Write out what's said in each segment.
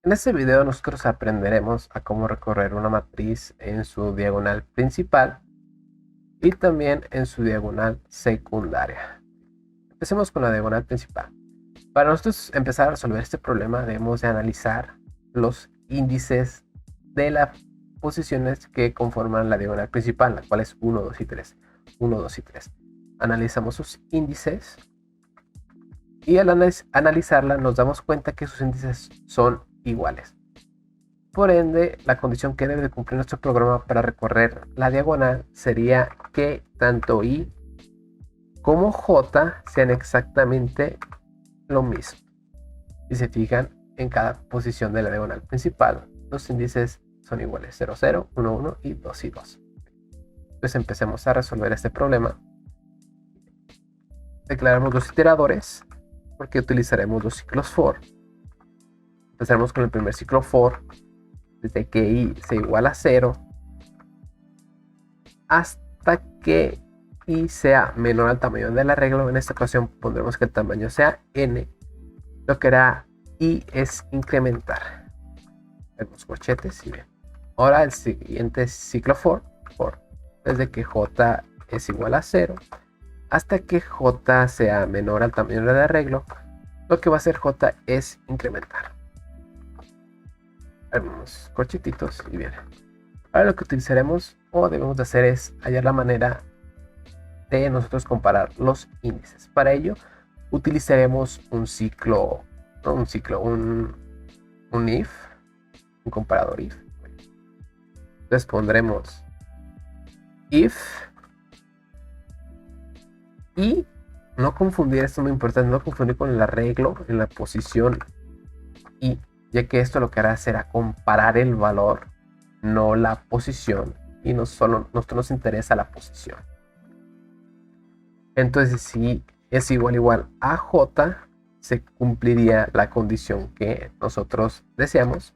En este video nosotros aprenderemos a cómo recorrer una matriz en su diagonal principal y también en su diagonal secundaria. Empecemos con la diagonal principal. Para nosotros empezar a resolver este problema debemos de analizar los índices de las posiciones que conforman la diagonal principal, la cual es 1, 2 y 3. 1, 2 y 3. Analizamos sus índices y al analizarla nos damos cuenta que sus índices son iguales. Por ende, la condición que debe de cumplir nuestro programa para recorrer la diagonal sería que tanto i como j sean exactamente lo mismo. Si se fijan, en cada posición de la diagonal principal, los índices son iguales: 0, 0, 1, 1 y 2 y 2. Entonces empecemos a resolver este problema. Declaramos los iteradores porque utilizaremos los ciclos for. Empezaremos con el primer ciclo for, desde que i sea igual a 0 hasta que i sea menor al tamaño del arreglo. En esta ocasión pondremos que el tamaño sea n. Lo que hará i es incrementar los corchetes y bien. Ahora el siguiente ciclo for, desde que j es igual a 0 hasta que j sea menor al tamaño del arreglo. Lo que va a hacer j es incrementar algunos corchetitos y bien. Ahora lo que utilizaremos o debemos de hacer es hallar la manera de nosotros comparar los índices. Para ello utilizaremos un ciclo, no un ciclo, un if, un comparador if. Entonces pondremos if y no confundir, esto es muy importante, no confundir con el arreglo en la posición i, ya que esto lo que hará será comparar el valor, no la posición, y no solo nos interesa la posición. Entonces, si es igual a j, se cumpliría la condición que nosotros deseamos.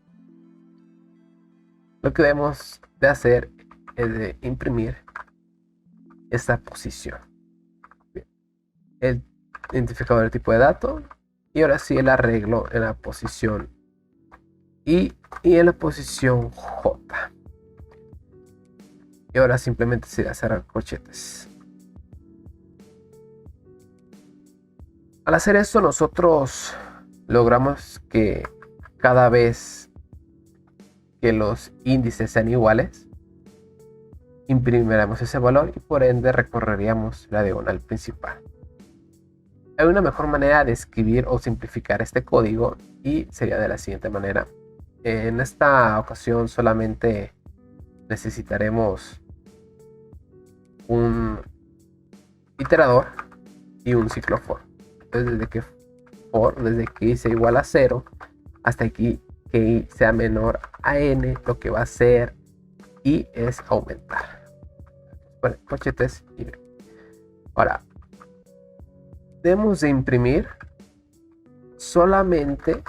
Lo que debemos de hacer es de imprimir esta posición. Bien. El identificador de tipo de dato, y ahora sí el arreglo en la posición y en la posición j. Y ahora simplemente será cerrar corchetes. Al hacer esto nosotros logramos que cada vez que los índices sean iguales, imprimiremos ese valor y por ende recorreríamos la diagonal principal. Hay una mejor manera de escribir o simplificar este código y sería de la siguiente manera. En esta ocasión solamente necesitaremos un iterador y un ciclo for. Entonces desde que i sea igual a 0 hasta aquí que i sea menor a n, lo que va a hacer i es aumentar. Bueno, corchetes y bien. Ahora debemos de imprimir solamente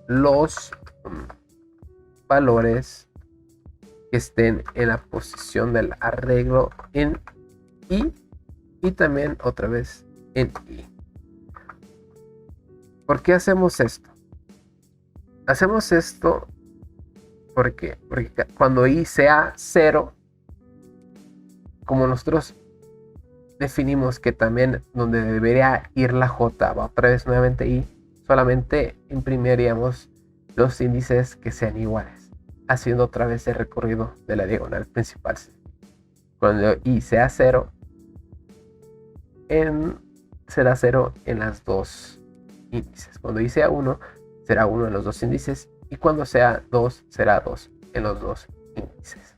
los valores que estén en la posición del arreglo en i y también otra vez en i. ¿Por qué hacemos esto? Hacemos esto porque cuando i sea 0, como nosotros definimos que también donde debería ir la j va otra vez nuevamente i, solamente imprimiríamos los índices que sean iguales, haciendo otra vez el recorrido de la diagonal principal. Cuando i sea 0, será 0 en las dos índices. Cuando i sea 1, será 1 en los dos índices, y cuando sea 2, será 2 en los dos índices.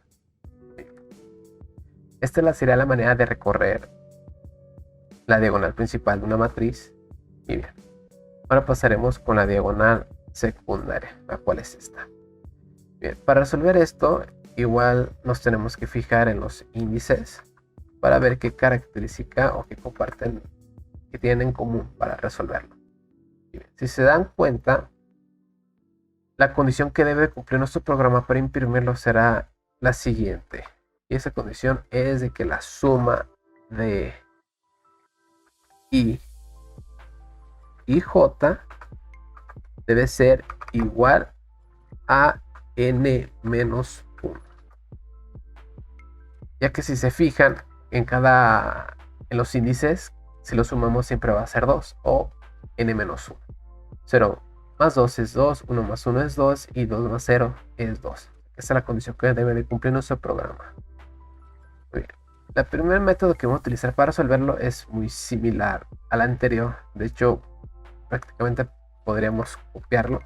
Esta sería la manera de recorrer la diagonal principal de una matriz. Y bien, ahora pasaremos con la diagonal secundaria, la cual es esta. Bien, para resolver esto, igual nos tenemos que fijar en los índices para ver qué característica o qué comparten, que tienen en común para resolverlo. Bien, si se dan cuenta, la condición que debe cumplir nuestro programa para imprimirlo será la siguiente. Y esa condición es de que la suma de i y j debe ser igual a n menos 1. Ya que si se fijan, en los índices, si lo sumamos siempre va a ser 2 o n menos 1. 0 más 2 es 2, 1 más 1 es 2 y 2 más 0 es 2. Esta es la condición que debe de cumplir nuestro programa. Muy bien. El primer método que vamos a utilizar para resolverlo es muy similar al anterior. De hecho, prácticamente podríamos copiarlo.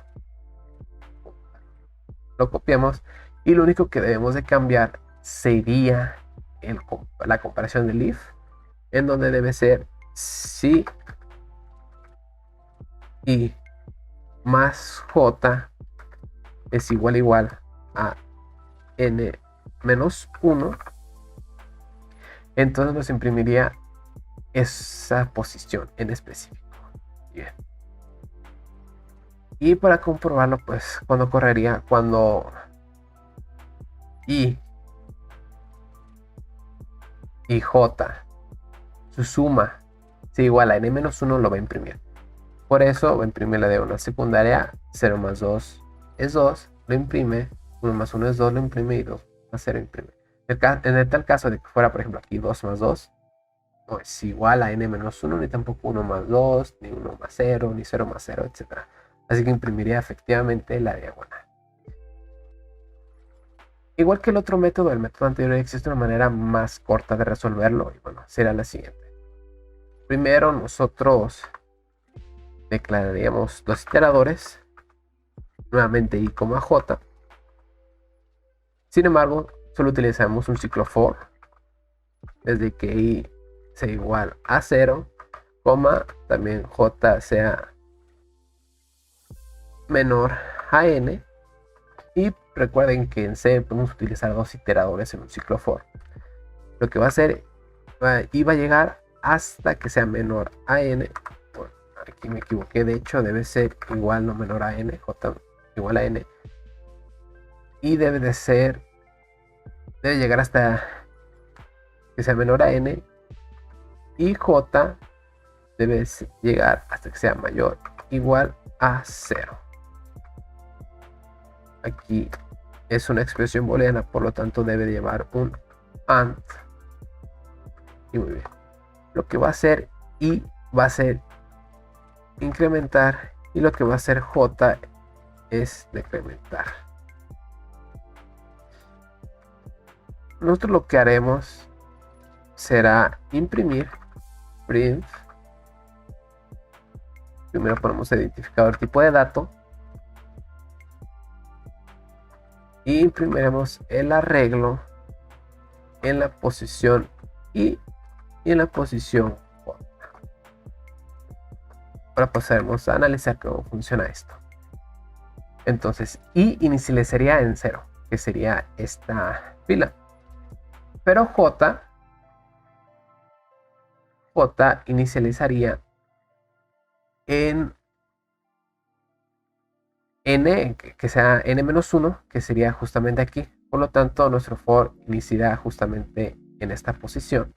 Lo copiamos y lo único que debemos de cambiar sería la comparación del if, en donde debe ser si y más j es igual a n menos 1, entonces nos imprimiría esa posición en específico. Bien. Y para comprobarlo, pues cuando i y j, su suma sea igual a n menos 1, lo va a imprimir. Por eso va a imprimir la diagonal secundaria. 0 más 2 es 2, lo imprime. 1 más 1 es 2, lo imprime. Y 2 más 0 imprime. En el tal caso de que fuera, por ejemplo, aquí 2 más 2, no es igual a n menos 1, ni tampoco 1 más 2, ni 1 más 0, ni 0 más 0, etc. Así que imprimiría efectivamente la diagonal. Igual que el otro método, el método anterior, existe una manera más corta de resolverlo. Y bueno, será la siguiente. Primero nosotros declararíamos los iteradores, nuevamente i, j. Sin embargo, solo utilizamos un ciclo for, desde que i sea igual a 0, también j sea menor a n. Y recuerden que en C podemos utilizar dos iteradores en un ciclo for. Lo que va a hacer, i va a llegar hasta que sea menor a n. Bueno, aquí me equivoqué, de hecho debe ser igual, no menor a n, j igual a n. Y debe llegar hasta que sea menor a n. Y j debe llegar hasta que sea mayor o igual a 0. Aquí es una expresión booleana, por lo tanto debe llevar un AND. Y muy bien. Lo que va a hacer i va a ser incrementar, y lo que va a hacer j es decrementar. Nosotros lo que haremos será imprimir print. Primero ponemos el identificador tipo de dato y imprimiremos el arreglo en la posición i y en la posición j. Ahora pasaremos a analizar cómo funciona esto. Entonces i inicializaría en 0, que sería esta fila, pero j inicializaría en n, que sea n-1, que sería justamente aquí. Por lo tanto, nuestro for iniciará justamente en esta posición.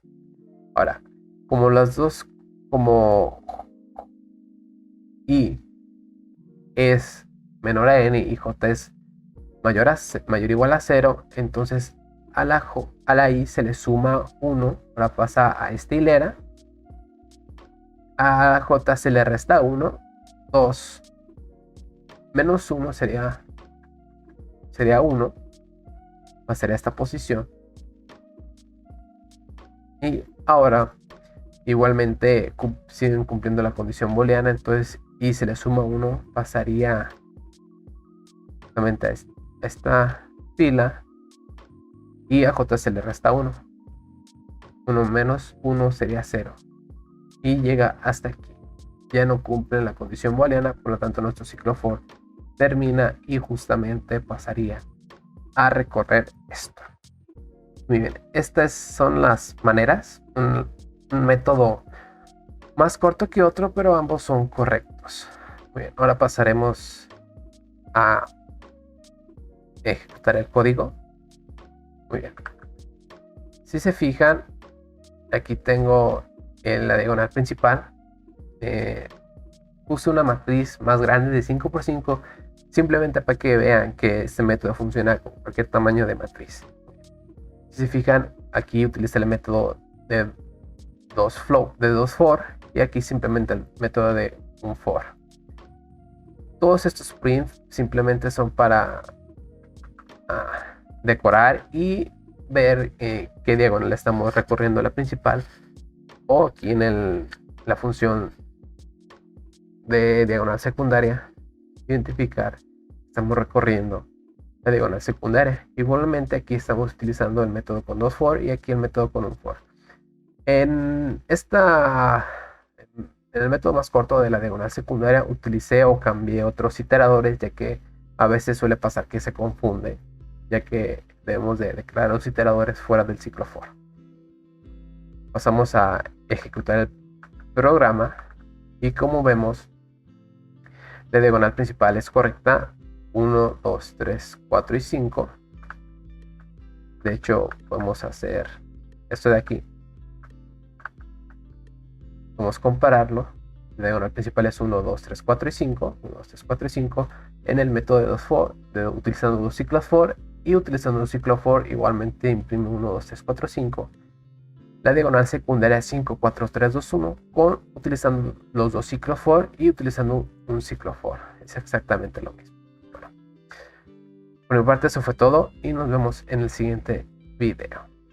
Ahora, como las dos, como i es menor a n y j es mayor o igual a 0, entonces a la i se le suma 1, ahora pasa a esta hilera. A j se le resta 1, 2 menos 1 sería 1, pasaría a esta posición. Y ahora igualmente siguen cumpliendo la condición booleana, entonces i se le suma 1, pasaría justamente a esta fila, y a j se le resta 1. 1 menos 1 sería 0, y llega hasta aquí. Ya no cumple la condición booleana, por lo tanto nuestro ciclo for termina y justamente pasaría a recorrer esto. Muy bien, estas son las maneras, un método más corto que otro, pero ambos son correctos. Muy bien, ahora pasaremos a ejecutar el código. Muy bien, si se fijan, aquí tengo en la diagonal principal puse una matriz más grande de 5×5 simplemente para que vean que este método funciona con cualquier tamaño de matriz. Si se fijan, aquí utiliza el método de 2 for y aquí simplemente el método de un for. Todos estos prints simplemente son para decorar y ver qué diagonal estamos recorriendo la principal, o aquí en la función de diagonal secundaria, identificar estamos recorriendo la diagonal secundaria. Igualmente aquí estamos utilizando el método con 2 for y aquí el método con un for. En el método más corto de la diagonal secundaria utilicé o cambié otros iteradores, ya que a veces suele pasar que se confunde, ya que debemos de declarar los iteradores fuera del ciclo for. Pasamos a ejecutar el programa y como vemos, la diagonal principal es correcta: 1, 2, 3, 4 y 5. De hecho, podemos hacer esto de aquí. Vamos a compararlo. La diagonal principal es 1, 2, 3, 4 y 5. 1, 2, 3, 4 y 5. En el método de 2 for, utilizando dos ciclos for, y utilizando un ciclo for igualmente imprime 1, 2, 3, 4, 5. La diagonal secundaria es 5, 4, 3, 2, 1, utilizando los dos ciclos for y utilizando un ciclo for. Es exactamente lo mismo. Bueno, por mi parte eso fue todo y nos vemos en el siguiente video.